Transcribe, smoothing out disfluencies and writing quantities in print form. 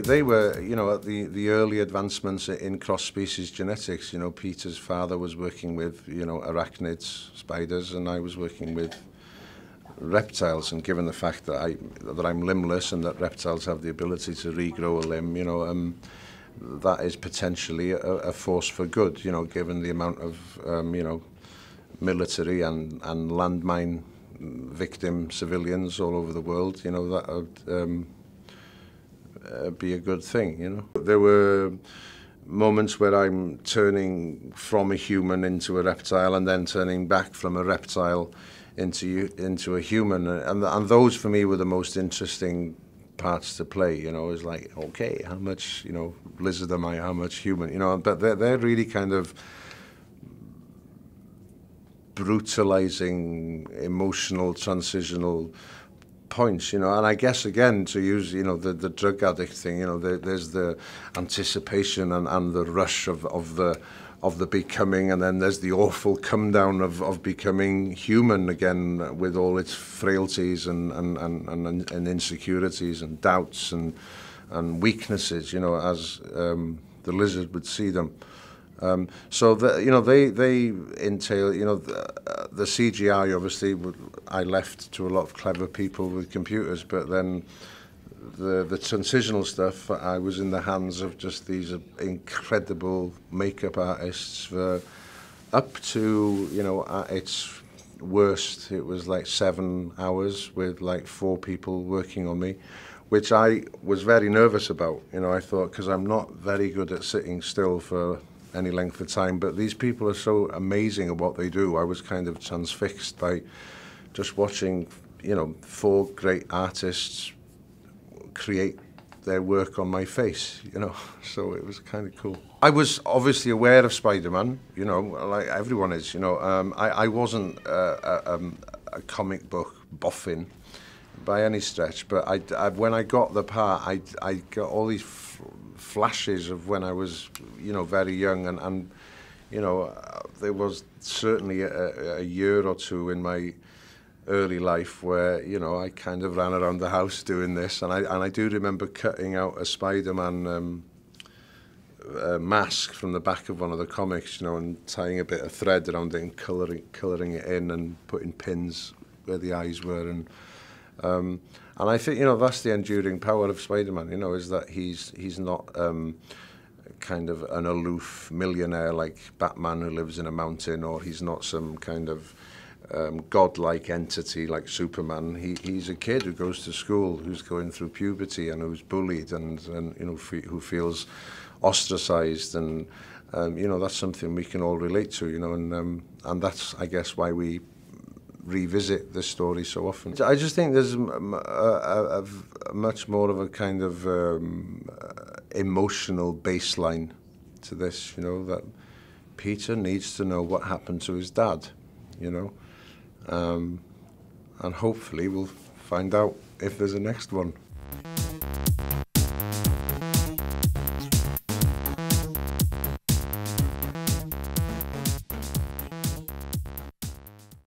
they were, you know, at the early advancements in cross-species genetics. You know, Peter's father was working with, you know, arachnids, spiders, and I was working with reptiles. And given the fact that I'm limbless and that reptiles have the ability to regrow a limb, you know, that is potentially a force for good. You know, given the amount of, you know, military and landmine victim civilians all over the world, you know, that would be a good thing, you know. There were moments where I'm turning from a human into a reptile and then turning back from a reptile into a human, and those for me were the most interesting parts to play. You know, it's like, okay, how much, you know, lizard am I, how much human, you know, but they're really kind of brutalizing, emotional, transitional points, you know. And I guess, again, to use, you know, the drug addict thing, you know, there's the anticipation and the rush of the becoming, and then there's the awful come down of becoming human again, with all its frailties and insecurities and doubts and weaknesses, you know, as the lizard would see them. So you know, they entail, you know, the CGI obviously I left to a lot of clever people with computers, but then the transitional stuff, I was in the hands of just these incredible makeup artists for up to, you know, at its worst, it was like 7 hours with like 4 people working on me, which I was very nervous about. You know, I thought, because I'm not very good at sitting still for any length of time, but these people are so amazing at what they do. I was kind of transfixed by just watching, you know, 4 great artists create their work on my face, you know, so it was kind of cool. I was obviously aware of Spider-Man, you know, like everyone is, you know. I wasn't a comic book boffin by any stretch, but when I got the part, I got all these flashes of when I was, you know, very young, and you know, there was certainly a year or two in my early life where, you know, I kind of ran around the house doing this, and I do remember cutting out a Spider-Man mask from the back of one of the comics, you know, and tying a bit of thread around it and colouring it in and putting pins where the eyes were, and I think, you know, that's the enduring power of Spider-Man, you know, is that he's not kind of an aloof millionaire like Batman who lives in a mountain, or he's not some kind of godlike entity like Superman. He's a kid who goes to school, who's going through puberty, and who's bullied, and you know, who feels ostracized, and you know, that's something we can all relate to, you know, and that's, I guess, why we revisit this story so often. I just think there's a much more of a kind of emotional baseline to this, you know, that Peter needs to know what happened to his dad, you know, and hopefully we'll find out if there's a next one.